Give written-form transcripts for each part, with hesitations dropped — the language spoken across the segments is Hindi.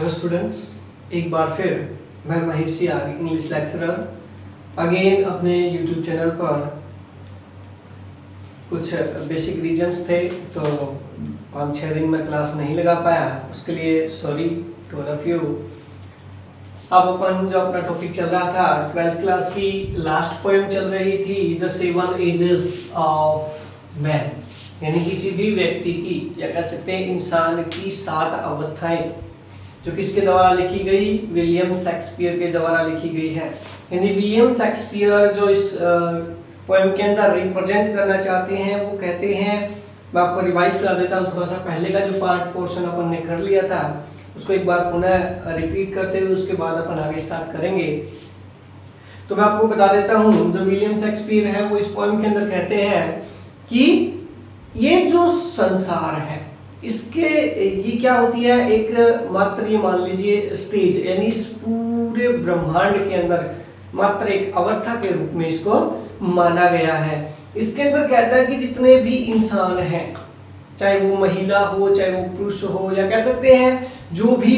हेलो स्टूडेंट्स, एक बार फिर मैं Mahesh Siyag English lecturer again अपने यूट्यूब चैनल पर कुछ बेसिक रीजंस थे तो 5-6 दिन में क्लास नहीं लगा पाया, उसके लिए sorry to all of you. अब अपन जो अपना टॉपिक चल रहा था 12th क्लास की लास्ट पोएम चल रही थी द 7 एजेस ऑफ मैन, यानी किसी भी व्यक्ति की या कह सकते हैं इंसान की 7 अवस्थाएं जो किसके द्वारा लिखी गई, विलियम शेक्सपियर के द्वारा लिखी गई है। यानी विलियम शेक्सपियर जो इस पोएम के अंदर रिप्रेजेंट करना चाहते हैं वो कहते हैं, मैं आपको रिवाइज कर देता हूँ थोड़ा सा, पहले का जो पार्ट पोर्शन अपन ने कर लिया था उसको एक बार पुनः रिपीट करते हुए उसके बाद अपन आगे स्टार्ट करेंगे। तो मैं आपको बता देता हूँ जो विलियम शेक्सपियर है वो इस पोएम के अंदर कहते हैं कि ये जो संसार है इसके ये क्या होती है, एक मात्र ये मान लीजिए स्टेज, यानी इस पूरे ब्रह्मांड के अंदर मात्र एक अवस्था के रूप में इसको माना गया है। इसके अंदर कहता है कि जितने भी इंसान हैं, चाहे वो महिला हो चाहे वो पुरुष हो, या कह सकते हैं जो भी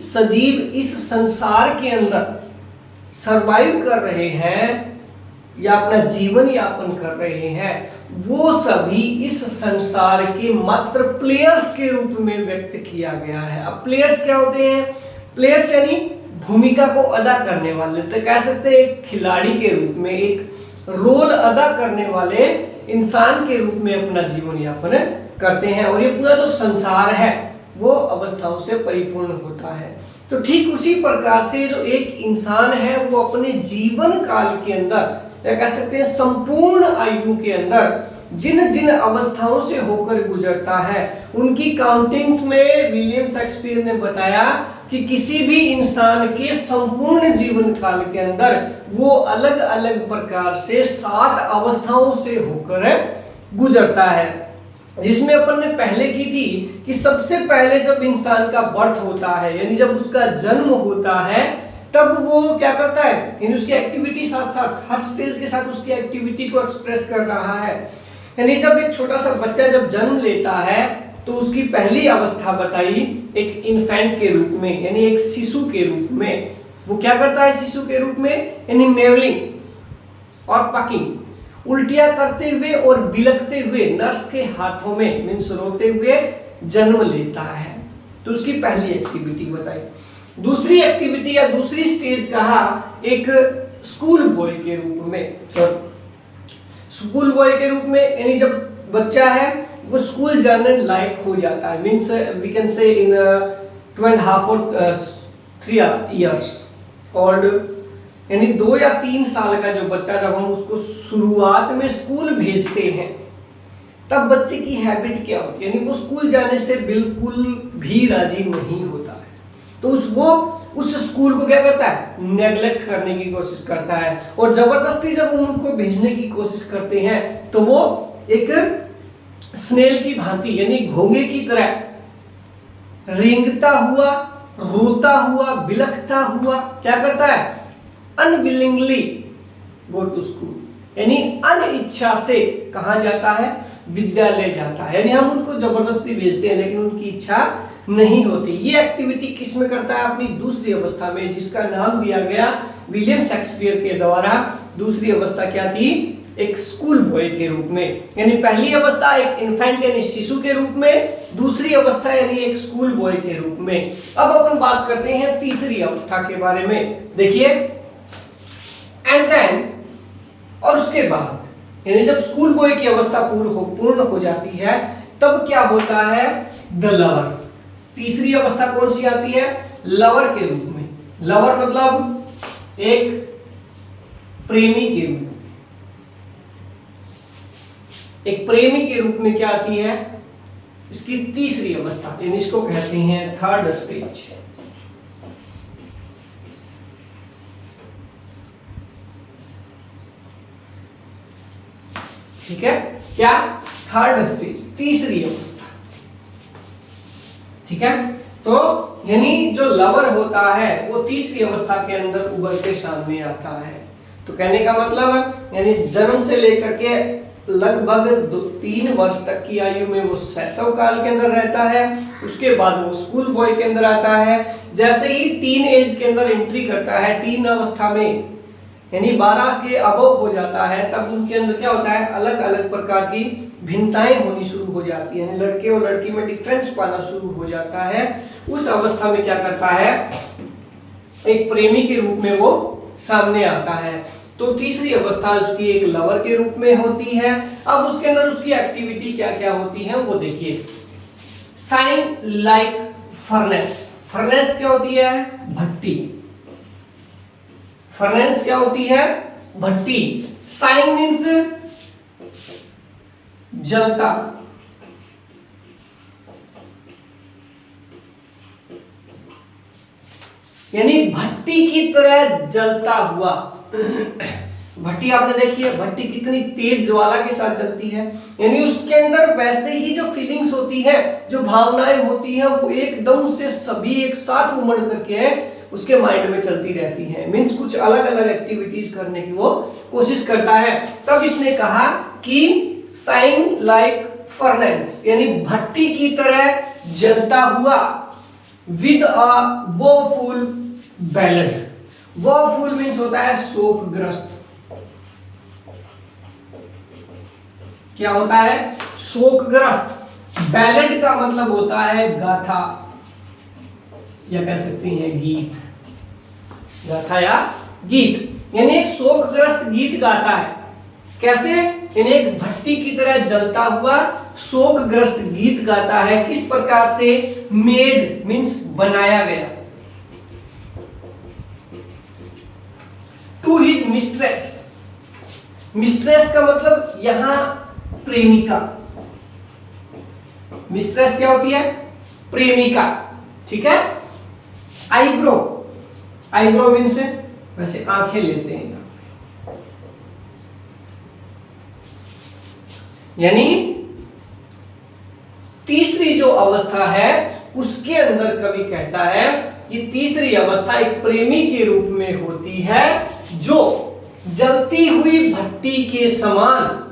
सजीव इस संसार के अंदर सरवाइव कर रहे हैं या अपना जीवन यापन कर रहे हैं, वो सभी इस संसार के मात्र प्लेयर्स के रूप में व्यक्त किया गया है। अब प्लेयर्स क्या होते हैं? प्लेयर्स यानी भूमिका को अदा करने वाले, तो कह सकते हैं एक खिलाड़ी के रूप में, एक रोल अदा करने वाले इंसान के रूप में अपना जीवन यापन करते हैं, और ये पूरा जो संसार है वो अवस्थाओं से परिपूर्ण होता है। तो ठीक उसी प्रकार से जो एक इंसान है वो अपने जीवन काल के अंदर या कह सकते हैं संपूर्ण आयु के अंदर जिन जिन अवस्थाओं से होकर गुजरता है उनकी काउंटिंग्स में विलियम शेक्सपियर ने बताया कि किसी भी इंसान के संपूर्ण जीवन काल के अंदर वो अलग अलग प्रकार से 7 अवस्थाओं से होकर गुजरता है, जिसमें अपन ने पहले की थी कि सबसे पहले जब इंसान का बर्थ होता है यानी जब उसका जन्म होता है तब वो क्या करता है, यानी उसकी एक्टिविटी साथ साथ हर स्टेज के साथ उसकी एक्टिविटी को एक्सप्रेस कर रहा है। यानी जब एक छोटा सा बच्चा जब जन्म लेता है तो उसकी पहली अवस्था बताई एक इन्फेंट के रूप में, यानी एक शिशु के रूप में। वो क्या करता है शिशु के रूप में, यानी मेवलिंग और पकिंग, उल्टियां करते हुए और बिलखते हुए नर्स के हाथों में मीन्स रोते हुए जन्म लेता है। तो उसकी पहली एक्टिविटी बताई। दूसरी एक्टिविटी या दूसरी स्टेज कहा एक स्कूल बॉय के रूप में, स्कूल बॉय के रूप में, यानी जब बच्चा है वो स्कूल जाने लायक हो जाता है, मीन्स वी कैन से इन 2.5 और 3 इयर्स ओल्ड, यानी 2 या 3 साल का जो बच्चा, जब हम उसको शुरुआत में स्कूल भेजते हैं तब बच्चे की हैबिट क्या होती है, यानी वो स्कूल जाने से बिल्कुल भी राजी नहीं होता है। तो उस स्कूल को क्या करता है, नेग्लेक्ट करने की कोशिश करता है, और जबरदस्ती जब उनको भेजने की कोशिश करते हैं तो वो एक स्नेल की भांति यानी घोंगे की तरह रेंगता हुआ, रोता हुआ, बिलखता हुआ क्या करता है, अनविलिंगली गो टू स्कूल, यानी अनिच्छा से कहा जाता है, विद्यालय जाता है। यानी हम उनको जबरदस्ती भेजते हैं लेकिन उनकी इच्छा नहीं होती। ये एक्टिविटी किस में करता है, अपनी दूसरी अवस्था में, जिसका नाम दिया गया विलियम शेक्सपियर के द्वारा। दूसरी अवस्था क्या थी, एक स्कूल बॉय के रूप में। यानी पहली अवस्था एक इन्फेंट यानी शिशु के रूप में, दूसरी अवस्था यानी एक स्कूल बॉय के रूप में। अब अपन बात करते हैं तीसरी अवस्था के बारे में। देखिए एंड देन, और उसके बाद यानी जब स्कूल बॉय की अवस्था पूर्ण हो जाती है तब क्या होता है, द लवर। तीसरी अवस्था कौन सी आती है, लवर के रूप में। लवर मतलब एक प्रेमी के रूप में, एक प्रेमी के रूप में क्या आती है, इसकी तीसरी अवस्था, यानी इसको कहते हैं थर्ड स्टेज। ठीक है, क्या, थर्ड स्टेज, तीसरी अवस्था। ठीक है, तो यानी जो लवर होता है वो तीसरी अवस्था के अंदर उभर के सामने आता है। तो कहने का मतलब है यानी जन्म से लेकर के लगभग 3 वर्ष तक की आयु में वो शैशव काल के अंदर रहता है, उसके बाद वो स्कूल बॉय के अंदर आता है। जैसे ही टीन एज के अंदर एंट्री करता है, टीन अवस्था में यानी 12 के अबव हो जाता है, तब उनके अंदर क्या होता है, अलग अलग प्रकार की भिन्नताएं होनी शुरू हो जाती है, लड़के और लड़की में डिफरेंस पाना शुरू हो जाता है। उस अवस्था में क्या करता है, एक प्रेमी के रूप में वो सामने आता है। तो तीसरी अवस्था उसकी एक लवर के रूप में होती है। अब उसके अंदर उसकी एक्टिविटी क्या क्या होती है वो देखिए। साइन लाइक फर्नेस, फर्नेस क्या होती है, भट्टी। फर्नेस क्या होती है, भट्टी। साइन मीन्स जलता, यानी भट्टी की तरह जलता हुआ। भट्टी आपने देखी है, भट्टी कितनी तेज ज्वाला के साथ जलती है, यानी उसके अंदर वैसे ही जो फीलिंग्स होती है, जो भावनाएं होती है, वो एकदम से सभी एक साथ उमड़ करके उसके माइंड में चलती रहती है। मीन्स कुछ अलग अलग एक्टिविटीज करने की वो कोशिश करता है। तब इसने कहा कि साइन लाइक फर्नेस, यानी भट्टी की तरह जलता हुआ, with a woeful ballad. Woeful means होता है शोकग्रस्त। क्या होता है, शोकग्रस्त। बैलेड का मतलब होता है गाथा, या कह सकते हैं गीत, गाथा या गीत, यानी एक शोकग्रस्त गीत गाता है। कैसे, यानी एक भट्टी की तरह जलता हुआ शोकग्रस्त गीत गाता है। किस प्रकार से, मेड मीन्स बनाया गया, टू हिज मिस्ट्रेस। मिस्ट्रेस का मतलब यहां प्रेमिका, मिस्ट्रेस क्या होती है, प्रेमिका, ठीक है। आईब्रो, आईब्रो मीन्स वैसे आंखें लेते हैं, यानी तीसरी जो अवस्था है उसके अंदर कवि कहता है कि तीसरी अवस्था एक प्रेमी के रूप में होती है, जो जलती हुई भट्टी के समान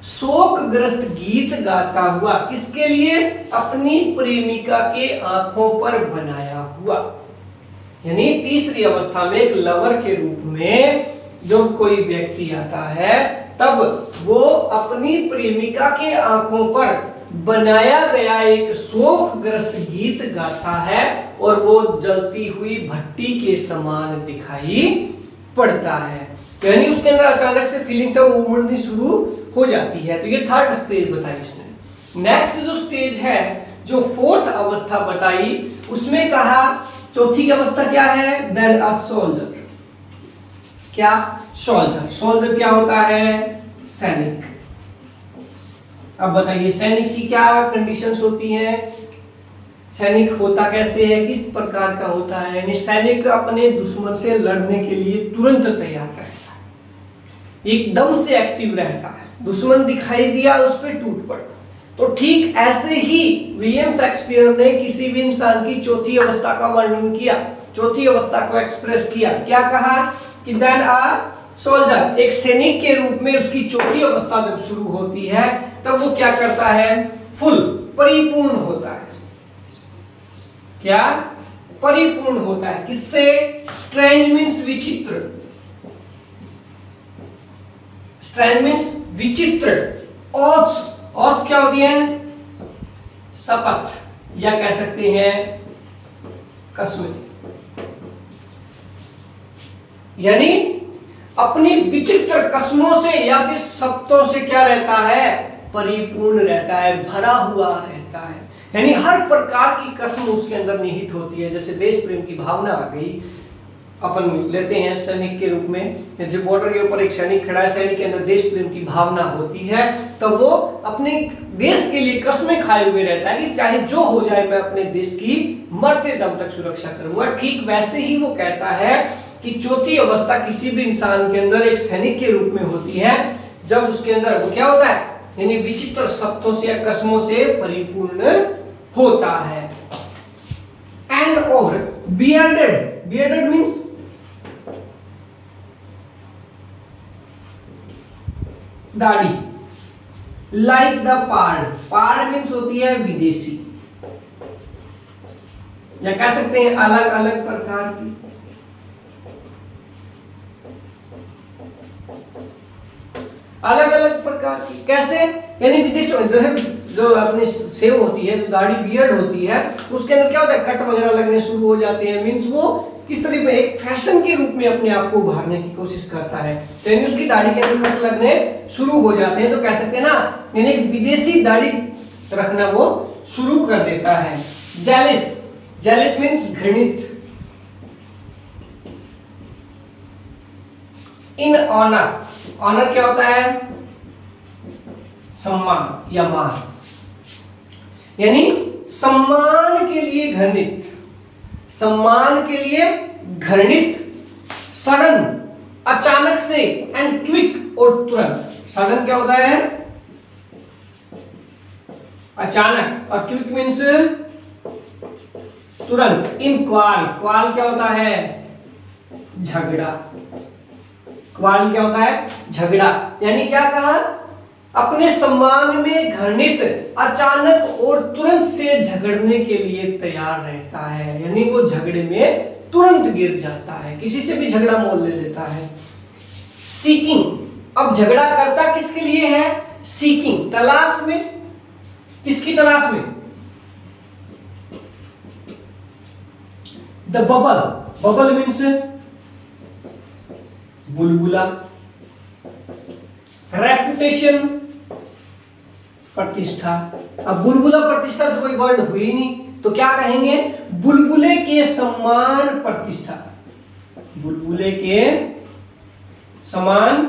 शोकग्रस्त गीत गाता हुआ, किसके लिए, अपनी प्रेमिका के आंखों पर बनाया हुआ। यानी तीसरी अवस्था में एक लवर के रूप में जब कोई व्यक्ति आता है, तब वो अपनी प्रेमिका के आंखों पर बनाया गया एक शोकग्रस्त गीत गाता है, और वो जलती हुई भट्टी के समान दिखाई पड़ता है। यानी उसके अंदर अचानक से फीलिंग्स उमड़नी शुरू हो जाती है। तो ये थर्ड स्टेज बताई इसने। नेक्स्ट जो स्टेज है, जो फोर्थ अवस्था बताई, उसमें कहा चौथी अवस्था क्या है, देन अ सोल्जर। क्या, सोल्जर। सोल्जर क्या होता है, सैनिक। अब बताइए सैनिक की क्या कंडीशंस होती हैं, सैनिक होता कैसे है, किस प्रकार का होता है। यानी सैनिक अपने दुश्मन से लड़ने के लिए तुरंत तैयार रहता है, एकदम से एक्टिव रहता है, दुश्मन दिखाई दिया उस पर टूट पड़ता। तो ठीक ऐसे ही विलियम शेक्सपियर ने किसी भी इंसान की चौथी अवस्था का वर्णन किया, चौथी अवस्था को एक्सप्रेस किया। क्या कहा कि देन अ सोल्जर, एक सैनिक के रूप में उसकी चौथी अवस्था जब शुरू होती है, तब वो क्या करता है, फुल परिपूर्ण होता है। क्या, परिपूर्ण होता है। किससे, स्ट्रेंज मीन्स विचित्र, स्ट्रेंज मीन्स विचित्र। ऑड्स, ऑड्स क्या होती है, शपथ, या कह सकते हैं कसमें। यानी अपनी विचित्र कस्मों से या फिर शब्दों से क्या रहता है, परिपूर्ण रहता है, भरा हुआ रहता है। यानी हर प्रकार की कसम उसके अंदर निहित होती है। जैसे देश प्रेम की भावना आ गई, अपन लेते हैं सैनिक के रूप में, जो बॉर्डर के ऊपर एक सैनिक खड़ा है, सैनिक के अंदर देश प्रेम की भावना होती है, तो वो अपने देश के लिए कस्में खाए हुए रहता है कि चाहे जो हो जाए मैं अपने देश की मरते दम तक सुरक्षा करूंगा। ठीक वैसे ही वो कहता है कि चौथी अवस्था किसी भी इंसान के अंदर एक सैनिक के रूप में होती है, जब उसके अंदर वो क्या होता है, यानी विचित्र शब्दों से या कस्मों से परिपूर्ण होता है। एंड और बियर्डेड, बियर्डेड मीन्स दाढ़ी, लाइक द पार्ड, पार्ड मीन्स होती है विदेशी, या कह सकते हैं अलग अलग प्रकार की। अलग अलग प्रकार की कैसे, यानी विदेश जो अपनी सेव होती है, जो दाढ़ी बियर्ड होती है, उसके अंदर क्या होता है, कट वगैरह लगने शुरू हो जाते हैं। मीन्स वो किस तरीके में एक फैशन के रूप में अपने आप को उभारने की कोशिश करता है, तो यानी उसकी दाढ़ी के अंदर कट लगने शुरू हो जाते हैं, तो कह सकते हैं ना, यानी विदेशी दाढ़ी रखना वो शुरू कर देता है। जेलिस, जेलिस मीन्स घृणित। इन ऑनर, ऑनर क्या होता है, सम्मान या मान, यानी सम्मान के लिए घृणित, सम्मान के लिए घृणित। सडन, अचानक से, एंड क्विक और तुरंत। सडन क्या होता है, अचानक, और क्विक मीन्स तुरंत। इन क्वाल, क्वाल क्या होता है, झगड़ा। क्वाल क्या होता है, झगड़ा, यानी क्या कहा, अपने सम्मान में घृणित, अचानक और तुरंत से झगड़ने के लिए तैयार रहता है, यानी वो झगड़े में तुरंत गिर जाता है, किसी से भी झगड़ा मोल ले लेता है। सीकिंग, अब झगड़ा करता किसके लिए है, सीकिंग, तलाश में। किसकी तलाश में, द बबल, बबल मीन्स बुलबुला। रेपुटेशन, प्रतिष्ठा। अब बुलबुला प्रतिष्ठा तो कोई वर्ड हुई नहीं, तो क्या कहेंगे, बुलबुले के सम्मान प्रतिष्ठा, बुलबुले के समान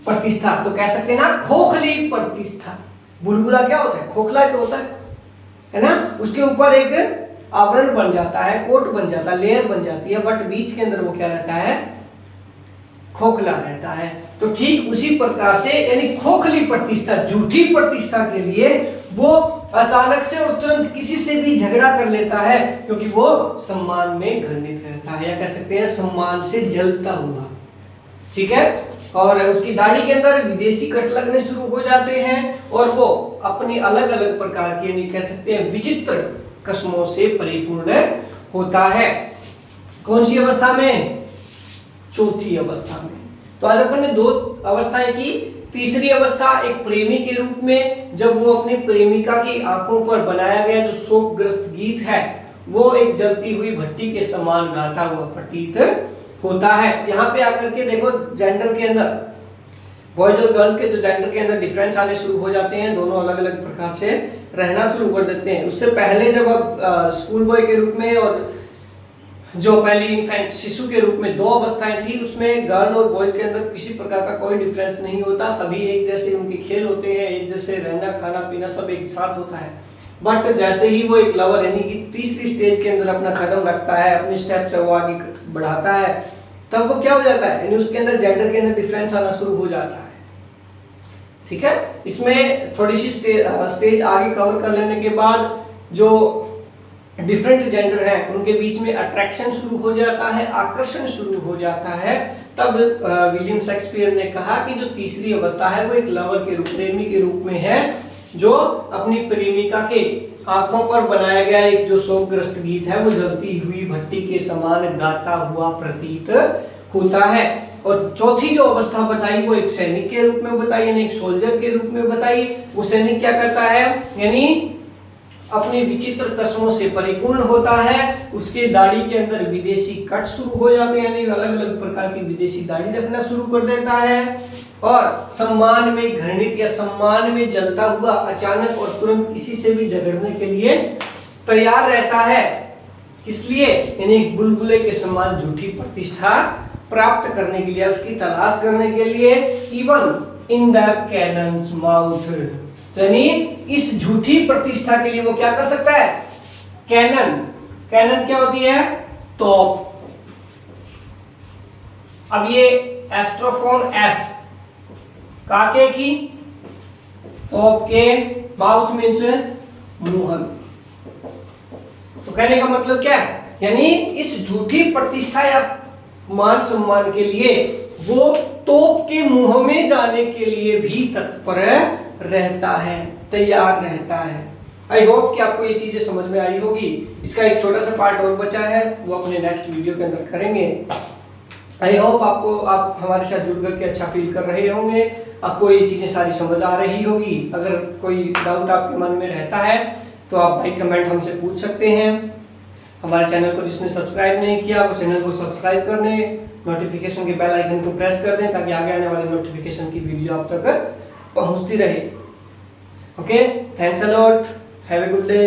प्रतिष्ठा, तो कह सकते हैं ना खोखली प्रतिष्ठा। बुलबुला क्या होता है, खोखला जो होता है ना, उसके ऊपर एक आवरण बन जाता है, कोट बन जाता है, लेयर बन जाती है, बट बीच के अंदर वो क्या रहता है, खोखला रहता है। तो ठीक उसी प्रकार से, यानी खोखली प्रतिष्ठा, झूठी प्रतिष्ठा के लिए वो अचानक से और तुरंत किसी से भी झगड़ा कर लेता है, क्योंकि वो सम्मान में घृणित रहता है, या कह सकते हैं सम्मान से जलता हुआ। ठीक है, और उसकी दाढ़ी के अंदर विदेशी कट लगने शुरू हो जाते हैं, और वो अपनी अलग अलग प्रकार की, यानी कह सकते हैं विचित्र कस्मों से परिपूर्ण होता है। कौन सी अवस्था में, चौथी अवस्था में। तो आज अपन ने दो अवस्थाएं की। तीसरी अवस्था एक प्रेमी के रूप में, जब वो अपनी प्रेमिका की आंखों पर बनाया गया जो शोकग्रस्त गीत है, वो एक जलती हुई भट्टी के समान गाता हुआ प्रतीत होता है। यहाँ पे आकर के देखो, जेंडर के अंदर बॉयज और गर्ल के जो जेंडर के अंदर डिफरेंस आने शुरू हो जाते हैं, दोनों अलग अलग प्रकार से रहना शुरू कर देते हैं। उससे पहले जब अब स्कूल बॉय के रूप में और जो पहली इन्फेंट शिशु के रूप में दो अवस्थाएं थी, उसमें गर्ल और बॉयज के अंदर किसी प्रकार का कोई डिफरेंस नहीं होता, सभी एक जैसे उनके खेल होते हैं, एक जैसे रहना खाना पीना सब एक साथ होता है। बट जैसे ही वो एक लवर यानी कि तीसरी स्टेज के अंदर अपना कदम रखता है, अपने स्टेप से वो आगे बढ़ाता है, तब वो क्या हो जाता है, यानी उसके अंदर जेंडर के अंदर डिफरेंस आना शुरू हो जाता है। ठीक है, इसमें थोड़ी सी स्टेज आगे कवर कर लेने के बाद जो डिफरेंट जेंडर है उनके बीच में अट्रैक्शन शुरू हो जाता है, आकर्षण शुरू हो जाता है। तब विलियम शेक्सपियर ने कहा कि जो तीसरी अवस्था है वो एक लवर के रूप, प्रेमी के रूप में है, जो अपनी प्रेमिका के आंखों पर बनाया गया एक जो शोकग्रस्त गीत है वो जलती हुई भट्टी के समान गाता हुआ प्रतीत होता है। और चौथी जो अवस्था बताई वो एक सैनिक के रूप में बताई, यानी एक सोल्जर के रूप में बताई। वो सैनिक क्या करता है, यानी अपने विचित्र कस्मों से परिपूर्ण होता है, उसके दाढ़ी के अंदर विदेशी कट शुरू हो जाते हैं, यानी अलग अलग प्रकार की विदेशी दाढ़ी रखना शुरू कर देता है, और सम्मान में घृणित या सम्मान में जलता हुआ अचानक और तुरंत किसी से भी झगड़ने के लिए तैयार रहता है। इसलिए यानी बुलबुले के समान झूठी प्रतिष्ठा प्राप्त करने के लिए, उसकी तलाश करने के लिए, even in the cannons mouth, यानी इस झूठी प्रतिष्ठा के लिए वो क्या कर सकता है, कैनन, कैनन क्या होती है, तोप। अब ये एस्ट्रोफोन एस, काके की, तोप के, माउथ मीन्स मुंह। तो कहने का मतलब क्या है, यानी इस झूठी प्रतिष्ठा या मान सम्मान के लिए वो तोप के मुंह में जाने के लिए भी तत्पर रहता है, तैयार रहता है। आई होप कि आपको ये चीजें समझ में आई होगी। इसका एक छोटा सा पार्ट और बचा है, वो अपने नेक्स्ट वीडियो के अंदर करेंगे। आई होप आप हमारे साथ जुड़ करके अच्छा फील कर रहे होंगे, आपको ये चीजें सारी समझ आ रही होगी। अगर कोई डाउट आपके मन में रहता है तो आप भाई कमेंट हमसे पूछ सकते हैं। हमारे चैनल को जिसने सब्सक्राइब नहीं किया वो चैनल को सब्सक्राइब कर दें, नोटिफिकेशन के बेल आइकन को प्रेस कर दें ताकि आगे आने वाली नोटिफिकेशन की वीडियो आप तक पहुंचती रहे। Okay, thanks a lot, have a good day.